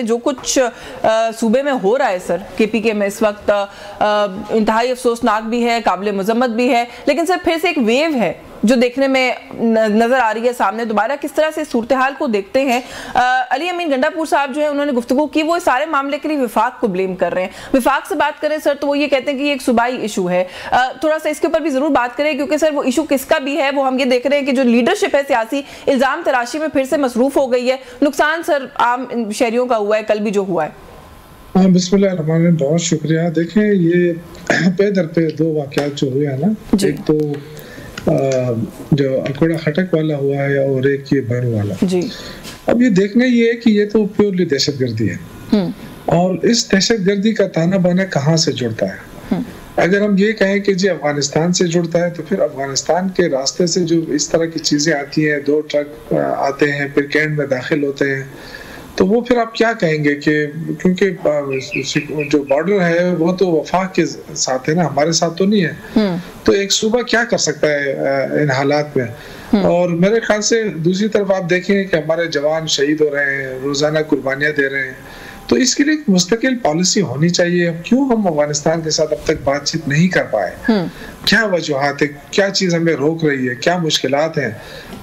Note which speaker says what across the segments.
Speaker 1: जो कुछ सूबे में हो रहा है सर, केपीके में इस वक्त इंतहाई अफसोसनाक भी है, काबिल मजम्मत भी है, लेकिन सर फिर से एक वेव है जो देखने में नजर आ रही है सामने दोबारा। किस तरह से सूरत हाल को देखते हैं? अली अमीन गंडापुर साहब जो है उन्होंने गुफ्तगू की, वो सारे मामले के लिए विफाक को ब्लेम कर रहे हैं। विफाक से बात करें सर तो वो ये कहते हैं कि ये एक सूबाई इशू है। थोड़ा सा इसके ऊपर भी जरूर बात करें, क्योंकि सर वो इशू किसका भी है वो हम ये देख रहे हैं कि जो लीडरशिप है सियासी, इल्जाम तराशी में फिर से मसरूफ हो गई है। नुकसान सर आम शहरियों का हुआ है, कल भी जो हुआ है।
Speaker 2: बिस्मिल्लाह, बहुत शुक्रिया। देखें, ये पे दर पे दो वाक़यात जो हुए हैं ना, एक तो जो अकोड़ा खटक वाला हुआ है और एक ये बर्न वाला जी। अब ये देखना ये है कि ये तो प्योरली दहशतगर्दी है, और इस दहशतगर्दी का ताना बाना कहाँ से जुड़ता है। अगर हम ये कहें कि जी अफगानिस्तान से जुड़ता है, तो फिर अफगानिस्तान के रास्ते से जो इस तरह की चीजें आती हैं, 2 ट्रक आते हैं फिर कैंट में दाखिल होते हैं, तो वो फिर आप क्या कहेंगे कि क्योंकि जो बॉर्डर है वो तो वफाक के साथ है ना, हमारे साथ तो नहीं है, तो एक सूबा क्या कर सकता है इन हालात में। और मेरे ख्याल से दूसरी तरफ आप देखें कि हमारे जवान शहीद हो रहे हैं, रोजाना कुर्बानियां दे रहे हैं, तो इसके लिए एक मुस्तकिल पॉलिसी होनी चाहिए। क्यों हम अफगानिस्तान के साथ अब तक बातचीत नहीं कर पाए? क्या वजूहात है, क्या चीज हमें रोक रही है, क्या मुश्किलात हैं?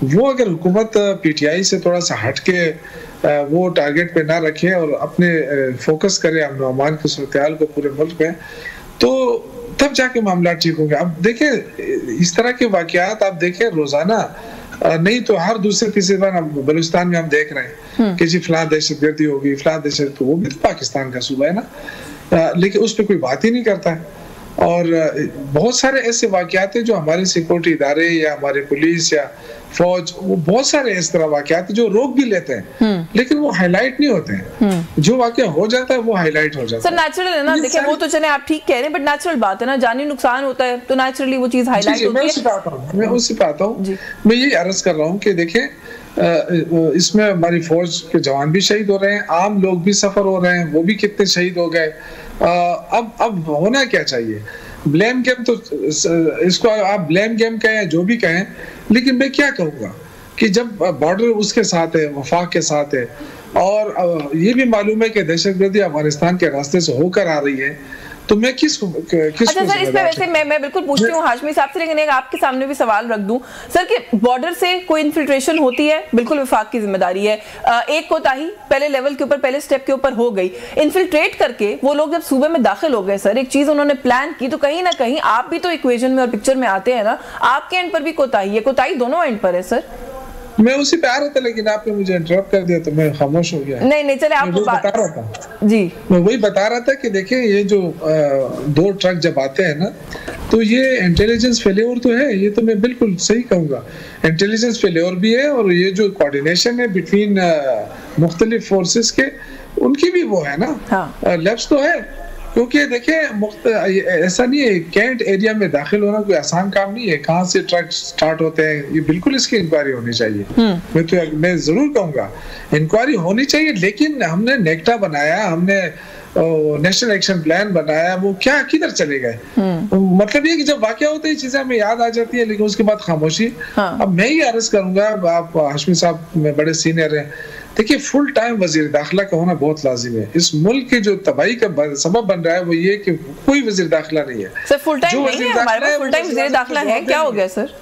Speaker 2: वो अगर हुकूमत पीटीआई से थोड़ा सा हटके वो टारगेट पे ना रखे और अपने फोकस करे अमन अमान की सूरत को पूरे मुल्क में, तो तब जाके मामला ठीक होंगे। अब देखें, इस तरह के वाकयात आप देखें रोजाना, नहीं तो हर दूसरे तीसरे बार बलूचिस्तान में हम देख रहे हैं कि जी फलां दहशतगर्दी होगी, फलां दहशत, तो वो भी तो पाकिस्तान का सूबा है ना, लेकिन उस पर कोई बात ही नहीं करता है। और बहुत सारे ऐसे वाकयात हैं जो हमारे सिक्योरिटी इदारे या हमारे पुलिस या फौज, वो बहुत सारे इस तरह वाकयात जो रोक भी लेते हैं, लेकिन वो हाईलाइट नहीं होते हैं। जो वाकया हो जाता है वो हाईलाइट हो जाता है।
Speaker 1: सर नेचुरल है ना, देखिए वो तो चले आप ठीक कह रहे हैं, बट नेचुरल बात है ना, जानी नुकसान होता है तो नेचुरली वो चीज हाईलाइट होती है।
Speaker 2: मैं उससे आता हूँ, मैं यही अर्ज कर रहा हूँ कि देखें, इसमें हमारी फौज के जवान भी शहीद हो रहे हैं, आम लोग भी सफर हो रहे हैं, वो भी कितने शहीद हो गए। अब होना क्या चाहिए? ब्लेम गेम, तो इसको आप ब्लेम गेम कहें जो भी कहें, लेकिन मैं क्या कहूँगा कि जब बॉर्डर उसके साथ है, वफाक के साथ है, और ये भी मालूम है कि दहशतगर्दी अफगानिस्तान के रास्ते से होकर आ रही है, तो मैं किस
Speaker 1: अच्छा सर, इस पे वैसे मैं बिल्कुल पूछती हूँ हाशमी साहब से, लेकिन एक आपके सामने भी सवाल रख दूं सर कि बॉर्डर से कोई इन्फिल्ट्रेशन होती है, बिल्कुल विफाक की जिम्मेदारी है। एक कोताही पहले लेवल के ऊपर, पहले स्टेप के ऊपर हो गई, इन्फिल्ट्रेट करके वो लोग जब सूबे में दाखिल हो गए सर, एक चीज उन्होंने प्लान की, तो कहीं ना कहीं आप भी तो इक्वेशन में और पिक्चर में आते हैं ना, आपके एंड पर भी कोताही है, कोताही दोनों एंड पर है सर।
Speaker 2: मैं उसी पे आ रहा था, लेकिन आपने मुझे इंटरप्ट कर दिया तो मैं खामोश हो गया।
Speaker 1: नहीं चले, आप
Speaker 2: बता रहा था
Speaker 1: जी,
Speaker 2: मैं वही बता रहा था कि देखिए, ये जो 2 ट्रक जब आते हैं ना, तो ये इंटेलिजेंस फेल्योर तो है, ये तो मैं बिल्कुल सही कहूँगा, इंटेलिजेंस फेल्योर भी है, और ये जो कोऑर्डिनेशन है बिटवीन मुख्तलिफ फोर्सेस के, उनकी भी वो है ना, लैप्स तो है। क्योंकि देखिए, ऐसा नहीं है, कैंट एरिया में दाखिल होना कोई आसान काम नहीं है, कहाँ से ट्रक स्टार्ट होते हैं, ये बिल्कुल इसकी इंक्वायरी होनी चाहिए। मैं जरूर कहूँगा इंक्वायरी होनी चाहिए, लेकिन हमने नेक्टा बनाया, हमने नेशनल एक्शन प्लान बनाया, वो क्या किधर चले गए? मतलब ये कि जब वाकया होता है चीजें हमें याद आ जाती है, लेकिन उसके बाद खामोशी। अब मैं ही अर्ज करूंगा, आप हाशमी साहब में बड़े सीनियर हैं, देखिए फुल टाइम वजीर दाखिला का होना बहुत लाजिम है। इस मुल्क की जो तबाही का सबब बन रहा है वो ये कि कोई वजीर दाखिला नहीं है।
Speaker 1: सर फुल टाइम नहीं है हमारे पास, फुल टाइम वजीर दाखिला है, क्या हो गया सर?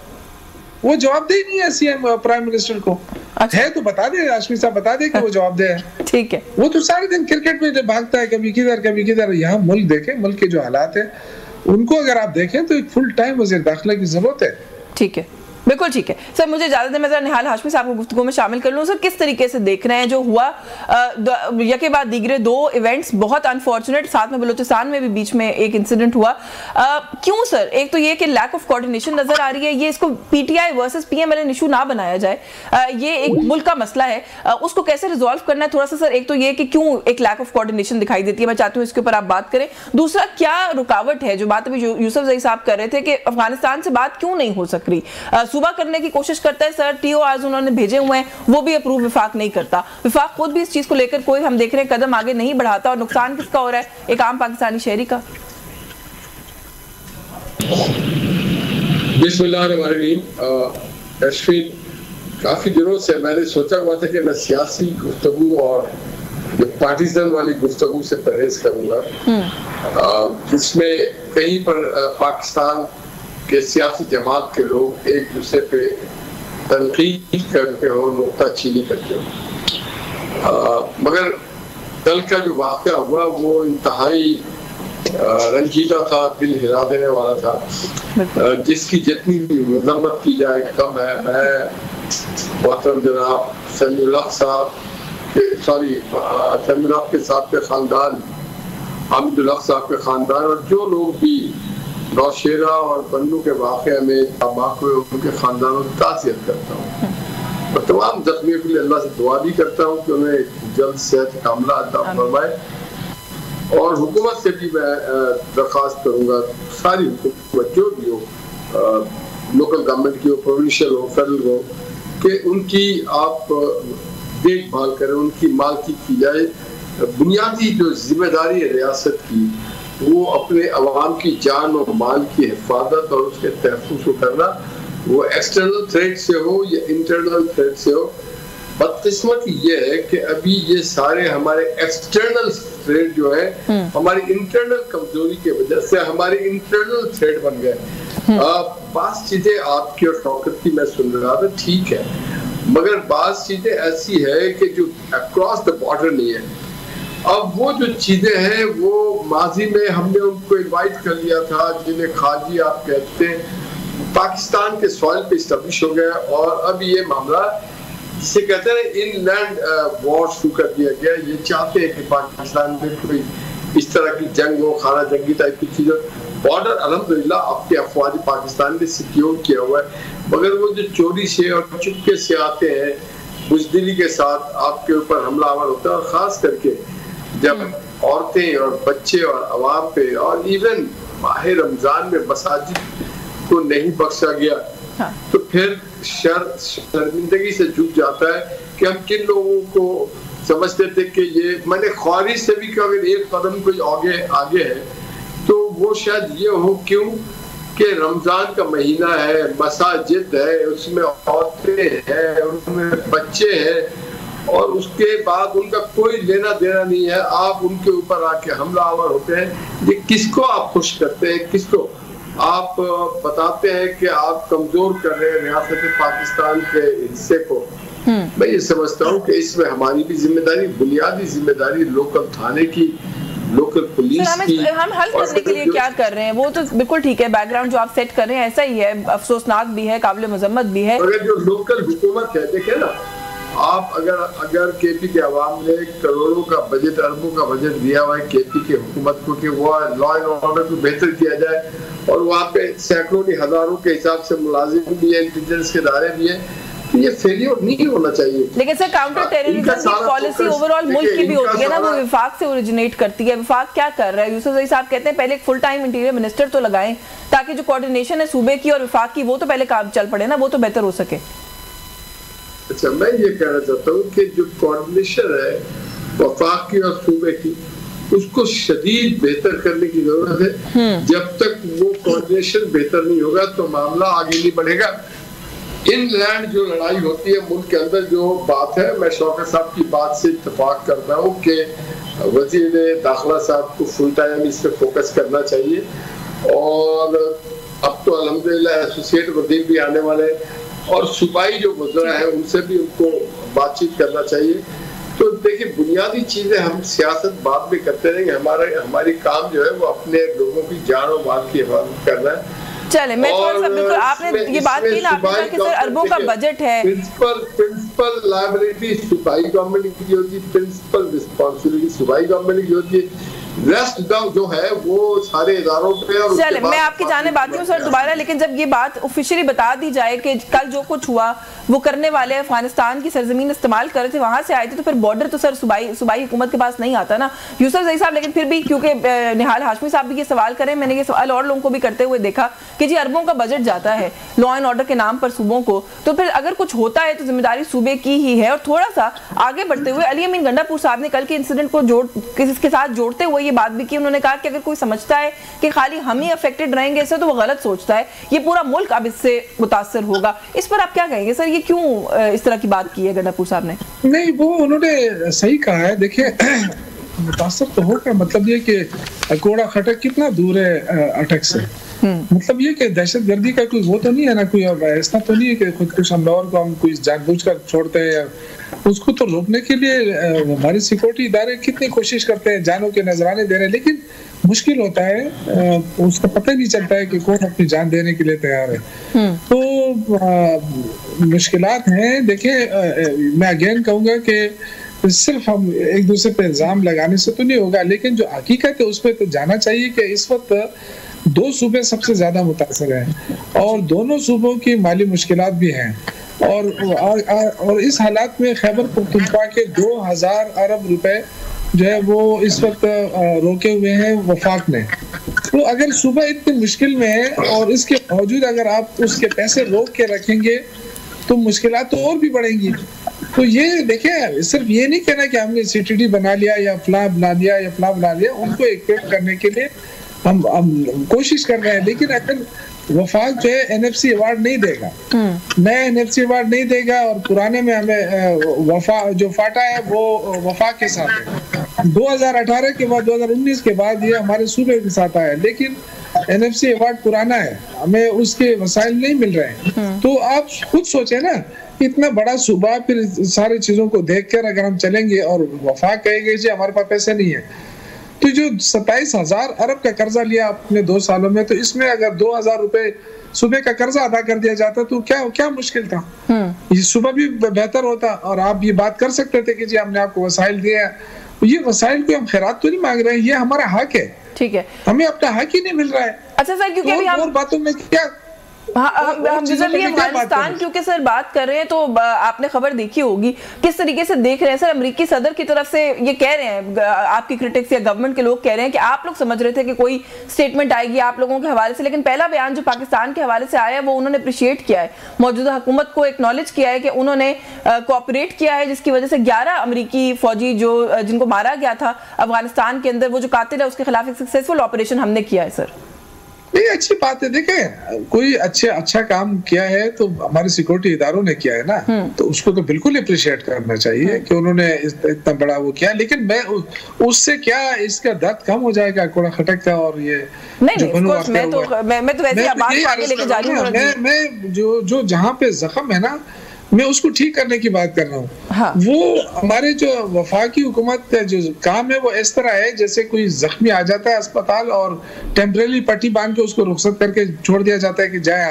Speaker 2: वो जवाबदेही नहीं है सीएम प्राइम मिनिस्टर को। अच्छा। है तो बता दे, हाशमी साहब बता दे कि वो जवाबदेह है। ठीक है, वो तो सारे दिन क्रिकेट में भागता है, कभी किधर कभी किधर। यहाँ मुल्क देखें, मुल्क के जो हालात है उनको अगर आप देखें तो एक फुल टाइम वजीर दाखिला की जरूरत है।
Speaker 1: ठीक है, बिल्कुल ठीक है सर। मुझे इजाजत है, मैं जरा निहाल हाशमी साहब को गुफ्तगू में शामिल कर लूँ। सर किस तरीके से देख रहे हैं जो हुआ, यके बाद दीगरे 2 इवेंट्स बहुत अनफॉर्चुनेट, साथ में बलूचिस्तान में भी बीच में एक इंसिडेंट हुआ, क्यों सर? एक तो ये कि लैक ऑफ कोऑर्डिनेशन नजर आ रही है, ये इसको पीटीआई वर्सेस पीएमएलएन इशू ना बनाया जाए, ये एक मुल्क का मसला है, उसको कैसे रिजॉल्व करना है थोड़ा सा सर। एक तो ये कि क्यों एक लैक ऑफ कोऑर्डिनेशन दिखाई देती है, मैं चाहती हूँ इसके ऊपर आप बात करें। दूसरा, क्या रुकावट है, जो बात अभी यूसुफ ज़ई साहब कर रहे थे कि अफगानिस्तान से बात क्यों नहीं हो सक रही? सूबा करने की कोशिश करता है सर, टीओआरस उन्होंने भेजे हुए हैं, वो भी अप्रूव विफाक नहीं करता, विफाक खुद भी इस चीज को लेकर कोई हम देख रहे हैं कदम आगे नहीं बढ़ाता, और नुकसान किसका हो रहा है? एक आम पाकिस्तानी शहरी का।
Speaker 3: बिस्मिल्लाहिर्रहमानिर्रहीम। काफी दिनों से मैंने सोचा हुआ था कि मैं सियासी गुफ्तगू और पार्टीजन वाली गुफ्तगू से परहेज करूंगा, जिसमें कहीं पर पाकिस्तान के सियासी जमात के लोग एक दूसरे पे तनकीद करते हो, नुक्ताचीनी करते हो। मगर कल का जो वाक़या हुआ वो इंतहाई रंजीदा था, दिल हिला देने वाला था, जिसकी जितनी भी मजम्मत की जाए कम है। मैं मोहतरम जनाब समीउल हक साहब समीउल हक के साहब के खानदान, हामिदुल हक साहब के खानदान और जो लोग भी नौशेरा और बन्नू के वाक़े में तबाक हुए उनके खानदानों की ताज़ियत करता हूँ और तमाम जख्मियों के लिए अल्लाह से दुआ भी करता हूँ कि उन्हें जल्द सेहत कामला अता फरमाए। और हुकूमत से भी मैं दरख्वास्त करूँगा, सारी हुकूमत जो भी हो, लोकल गवर्नमेंट की हो, प्रोविंशियल हो, फेडरल हो, कि उनकी आप देखभाल करें, उनकी मालकी की जाए। बुनियादी जो जिम्मेदारी है रियासत की वो अपने अवाम की जान और माल की हिफाजत और उसके तहफ़्फ़ुज़ को करना, वो एक्सटर्नल थ्रेट से हो या इंटरनल थ्रेट से हो। बदकिस्मती ये है कि अभी ये सारे हमारे एक्सटर्नल थ्रेट जो है हमारी इंटरनल कमजोरी की वजह से हमारे इंटरनल थ्रेट बन गए। बात चीजें आपकी और शौकत की मैं सुन रहा था, ठीक है, मगर बात चीजें ऐसी है कि जो अक्रॉस द बॉर्डर नहीं है। अब वो जो चीजें हैं वो माजी में हमने उनको इनवाइट कर लिया था, जिन्हें खाजी आप कहते हैं, पाकिस्तान के सॉइल पे स्टैब्लिश हो गया और अब ये मामला जिसे कहते हैं इनलैंड वॉर शुरू कर दिया गया। ये चाहते हैं कि पाकिस्तान में कोई इस तरह की जंग हो, खाना जंगी टाइप की चीज हो। बॉर्डर अल्हम्दुलिल्लाह आपके अफवाज पाकिस्तान ने सिक्योर किया हुआ है, मगर वो जो चोरी से और चुपके से आते हैं, बुजदिली के साथ आपके ऊपर हमलावर होता है, और खास करके जब औरतें और बच्चे और अवाम पे और इवन माह रमजान में मसाजिद को नहीं बख्शा गया, तो फिर शर्मिंदगी से झुक जाता है कि हम किन लोगों को समझते थे कि ये मैंने ख्वारिश से भी कि अगर एक कदम कोई आगे है तो वो शायद ये हो क्यों कि रमजान का महीना है, मसाजिद है, उसमें औरतें हैं, उनमें बच्चे हैं और उसके बाद उनका कोई लेना देना नहीं है, आप उनके ऊपर आके हमलावर होते हैं। ये किसको आप खुश करते हैं, किसको आप बताते हैं कि आप कमजोर कर रहे हैं रियासत पाकिस्तान के हिस्से को। मैं ये समझता हूँ कि इसमें हमारी भी जिम्मेदारी, बुनियादी जिम्मेदारी लोकल थाने की, लोकल पुलिस की।
Speaker 1: हम हल करने के लिए क्या कर रहे हैं वो तो बिल्कुल ठीक है, बैकग्राउंड जो आप सेट कर रहे हैं ऐसा ही है, अफसोसनाक भी है, काबिल मजम्मत भी है।
Speaker 3: अगर जो लोकल हुकूमत है, देखे ना आप, अगर केपी के अवाम ने करोड़ों का बजट, अरबों का बजट दिया हुआ है केपी की हुकूमत को कि वो लॉ एंड ऑर्डर को बेहतर किया जाए, और वहाँ पे सैकड़ों नहीं हजारों के हिसाब से मुलाजिम भी है, इंटेलिजेंस के दायरे भी है, तो ये फेलियर नहीं होना चाहिए।
Speaker 1: लेकिन सर काउंटर टेररिज्म की पॉलिसी ओवरऑल मुल्क की भी होती है ना, वो विफाक से ओरिजिनेट करती है। विफाक क्या कर रहा है? यूसुफ ज़ई साहब कहते हैं पहले एक फुल टाइम इंटीरियर मिनिस्टर तो लगाएं ताकि जो कोऑर्डिनेशन है सूबे की और विफाक की वो तो पहले काम चल पड़े ना, वो तो बेहतर हो सके।
Speaker 3: अच्छा, मैं ये कहना चाहता हूँ कि जो कोऑर्डिनेशन है वफाक की और सूबे की, उसको शदीद बेहतर करने की जरूरत है। जब तक वो कोऑर्डिनेशन बेहतर नहीं होगा तो मामला आगे नहीं बढ़ेगा। इनलैंड जो लड़ाई होती है मुल्क के अंदर, जो बात है, मैं शौकत साहब की बात से इत्तेफाक करता हूँ कि वजीर दाखिला साहब को फुल टाइम इस पर फोकस करना चाहिए, और अब तो अल्हम्दुलिल्लाह एसोसिएट वजीर भी आने वाले और सूबाई जो गुजरा है उनसे भी उनको बातचीत करना चाहिए। तो देखिए, बुनियादी चीजें हम सियासत बाद में करते रहेंगे, हमारी काम जो है वो अपने लोगों की जान और माल की हिफाजत करना है।
Speaker 1: चले, मैं थोड़ा सा बिल्कुल आपने ये बात की ना, आपने कहा कि सर अरबों का बजट है,
Speaker 3: प्रिंसिपल लायबिलिटी सूबाई गवर्नमेंट की होती है, प्रिंसिपल रिस्पांसिबिलिटी सूबाई गवर्नमेंट की होती है, रेस्ट जो है वो सारे इदारों पे। और
Speaker 1: चले, मैं आपकी जाने बात हूँ सर दोबारा, लेकिन जब ये बात ऑफिशियली बता दी जाए कि कल जो कुछ हुआ वो करने वाले अफगानिस्तान की सरजमीन इस्तेमाल कर रहे थे, वहां से आए थे, तो फिर बॉर्डर तो सर सूबाई हुकूमत के पास नहीं आता ना यूसुफ ज़ई साहब। लेकिन फिर भी क्योंकि निहाल हाशमी साहब भी ये सवाल करें, मैंने ये सवाल और लोगों को भी करते हुए देखा कि जी अरबों का बजट जाता है लॉ एंड ऑर्डर के नाम पर सूबों को, तो फिर अगर कुछ होता है तो जिम्मेदारी सूबे की ही है। और थोड़ा सा आगे बढ़ते हुए अली अमीन गंडापुर साहब ने कल के इंसिडेंट को इसके साथ जोड़ते हुए ये बात भी की। उन्होंने कहा कि अगर कोई समझता है कि खाली हम ही अफेक्टेड रहेंगे इससे, तो वो गलत सोचता है, ये पूरा मुल्क अब इससे मुतासर होगा। इस पर आप क्या कहेंगे सर? ये ये क्यों इस तरह की बात की है गंडापुर साहब ने?
Speaker 2: नहीं, वो उन्होंने सही कहा है। देखिए मुतासर तो होगा, मतलब ये कि अकोड़ा खटक कितना दूर है अटक से, मतलब ये कि दहशतगर्दी का कोई वो तो नहीं है ना, कोई ऐसा तो नहीं है कि खुद कुछ हमलावर को हम कोई जानबूझकर छोड़ते हैं। उसको तो रोकने के लिए हमारे सिक्योरिटी इदारे कितनी कोशिश करते हैं, जानों के नजराने दे रहे हैं, लेकिन मुश्किल होता है, उसको पता ही नहीं चलता है कि कौन अपनी जान देने के लिए तैयार है। तो मुश्किलात हैं। देखिए मैं अगेन कहूंगा कि सिर्फ हम एक दूसरे पे इल्जाम लगाने से तो नहीं होगा, लेकिन जो हकीकत है उस पर तो जाना चाहिए कि इस वक्त 2 सूबे सबसे ज्यादा मुतासर हैं और दोनों सूबों की माली मुश्किलात भी हैं, और इस हालात में खैबर पख्तूनख्वा के 2000 अरब रुपए जो है वो इस वक्त रोके हुए हैं वफाक ने। तो अगर सूबा इतनी मुश्किल में है और इसके बावजूद अगर आप उसके पैसे रोक के रखेंगे तो मुश्किलात तो और भी बढ़ेंगी। तो ये देखिए, सिर्फ ये नहीं कहना कि हमने CTD बना लिया या फला बना लिया या फला बना लिया, उनको इक्विप करने के लिए हम कोशिश कर रहे हैं, लेकिन अगर वफाक जो है NFC अवार्ड नहीं देगा, नया NFC अवार्ड नहीं देगा और पुराने में हमें वफा जो फाटा है वो वफाक के साथ है। 2018 के बाद 2019 के बाद ये हमारे सूबे के साथ आया, लेकिन NFC अवार्ड पुराना है, हमें उसके वसाइल नहीं मिल रहे हैं। तो आप खुद सोचे ना, इतना बड़ा सूबा, फिर सारी चीजों को देखकर अगर हम चलेंगे और वफाक कहेंगे जी हमारे पास पैसे नहीं है, तो जो 27,000 अरब का कर्जा लिया आपने 2 सालों में, तो इसमें अगर 2,000 रुपए सुबह का कर्जा अदा कर दिया जाता तो क्या मुश्किल था? ये सुबह भी बेहतर होता और आप ये बात कर सकते थे कि जी हमने आपको वसाइल दिया है। ये वसाइल को हम खैरात तो नहीं मांग रहे हैं, ये हमारा हक है, ठीक है, हमें अपना हक ही नहीं मिल रहा है।
Speaker 1: अच्छा सर, क्योंकि अभी हम बातों में क्या हम अफगानिस्तान क्योंकि सर बात कर रहे हैं, तो आपने खबर देखी होगी किस तरीके से देख रहे हैं सर, अमेरिकी सदर की तरफ से ये कह रहे हैं, आपकी क्रिटिक्स या गवर्नमेंट के लोग कह रहे हैं कि आप लोग समझ रहे थे कि कोई स्टेटमेंट आएगी आप लोगों के हवाले से, लेकिन पहला बयान जो पाकिस्तान के हवाले से आया है वो उन्होंने अप्रिशिएट किया है, मौजूदा हुकूमत को एक्नॉलेज किया है कि उन्होंने कोऑपरेट किया है, जिसकी वजह से 11 अमेरिकी फौजी जिनको मारा गया था अफगानिस्तान के अंदर, वो जो कातिल है उसके खिलाफ एक सक्सेसफुल ऑपरेशन हमने किया है सर।
Speaker 2: नहीं, अच्छी बात है। देखें, कोई अच्छा काम किया है तो हमारे सिक्योरिटी इदारों ने किया है ना, तो उसको तो बिल्कुल अप्रिशिएट करना चाहिए कि उन्होंने इतना बड़ा वो किया। लेकिन मैं उससे क्या इसका दर्द कम हो जाएगा अकोड़ा खटक का? और ये
Speaker 1: मैं तो वैसे बात आगे लेके जा रही हूं,
Speaker 2: मैं जो जहां पे जख्म है ना, मैं उसको ठीक करने की बात कर रहा हूँ। हाँ। वो हमारे जो वफाकी हुकूमत का जो काम है वो इस तरह है जैसे कोई जख्मी आ जाता है अस्पताल और टेम्परेरी पट्टी बांध के उसको रुखसत करके छोड़ दिया जाता है कि जाए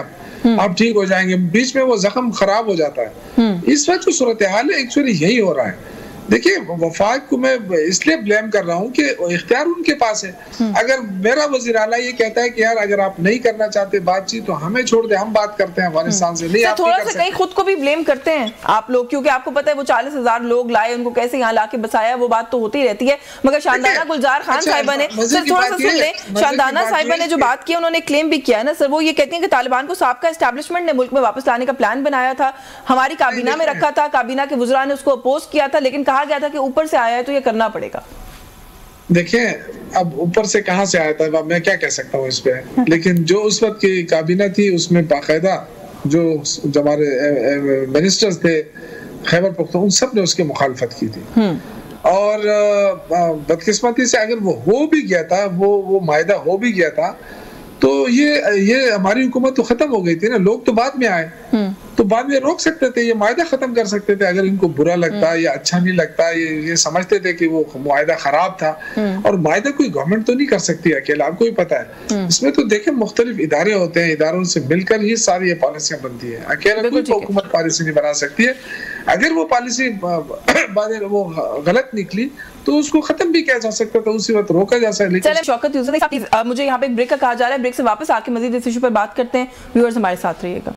Speaker 2: आप ठीक हो जाएंगे, बीच में वो जख्म खराब हो जाता है। इस वक्त जो सूरत हाल है एक्चुअली यही हो रहा है। देखिए, वफाक को मैं इसलिए ब्लेम कर रहा हूँ कि इख्तियार उनके पास है। अगर मेरा वज़ीर आला ये कहता है कि यार अगर आप नहीं करना चाहते बातचीत तो हमें छोड़ दे, हम बात करते हैं अफगानिस्तान से, नहीं आप
Speaker 1: थोड़ा सा कहीं खुद को भी ब्लेम करते हैं आप लोग, क्योंकि आपको पता है वो 40,000 लोग लाए, उनको कैसे यहाँ लाके बसाया, वो बात तो होती रहती है। मगर शानदाना गुलजार खान साहिबा ने सर थोड़ा सा सुन ले, शानदाना साहिबा ने जो बात की उन्होंने क्लेम भी किया है ना सर, वो ये कहती है कि तालिबान को साबका एस्टैब्लिशमेंट ने मुल्क में वापस लाने का प्लान बनाया था, हमारी काबीना में रखा था, काबीना के वुज़रा ने उसको अपोज किया था, लेकिन कहा गया था कि ऊपर से आया है तो ये करना पड़ेगा।
Speaker 2: देखिए, अब ऊपर से कहां से आया था मैं क्या कह सकता हूँ इस पे, लेकिन जो उस वक्त की काबीना थी उसमें बाकायदा जो हमारे मिनिस्टर्स थे खैबर पख्तूनख्वा, उन सब ने उसकी मुखालफत की थी। और बदकिस्मती से अगर वो हो भी गया था, वो मायदा हो भी गया था, तो ये हमारी हुकूमत तो खत्म हो गई थी ना, लोग तो बाद में आए, तो बाद में रोक सकते थे, ये मायदा खत्म कर सकते थे अगर इनको बुरा लगता या अच्छा नहीं लगता, ये समझते थे कि वो मायदा खराब था। और मायदा कोई गवर्नमेंट तो नहीं कर सकती अकेला, आपको भी पता है। इसमें तो देखें मुख्तलिफ इदारे होते हैं, इदारों से मिलकर ही सारी ये पॉलिसियां बनती है, अकेला कोई हुकूमत पॉलिसी नहीं बना सकती है। अगर वो पॉलिसी वो गलत निकली तो उसको खत्म भी किया जा सकता था, उसी वक्त रोका जा सकता है।
Speaker 1: शौकत यूसुफ, मुझे यहाँ पे एक ब्रेक का कहा जा रहा है, ब्रेक से वापस आके मजीद इस इशू पर बात करते हैं। व्यूअर्स हमारे साथ रहिएगा।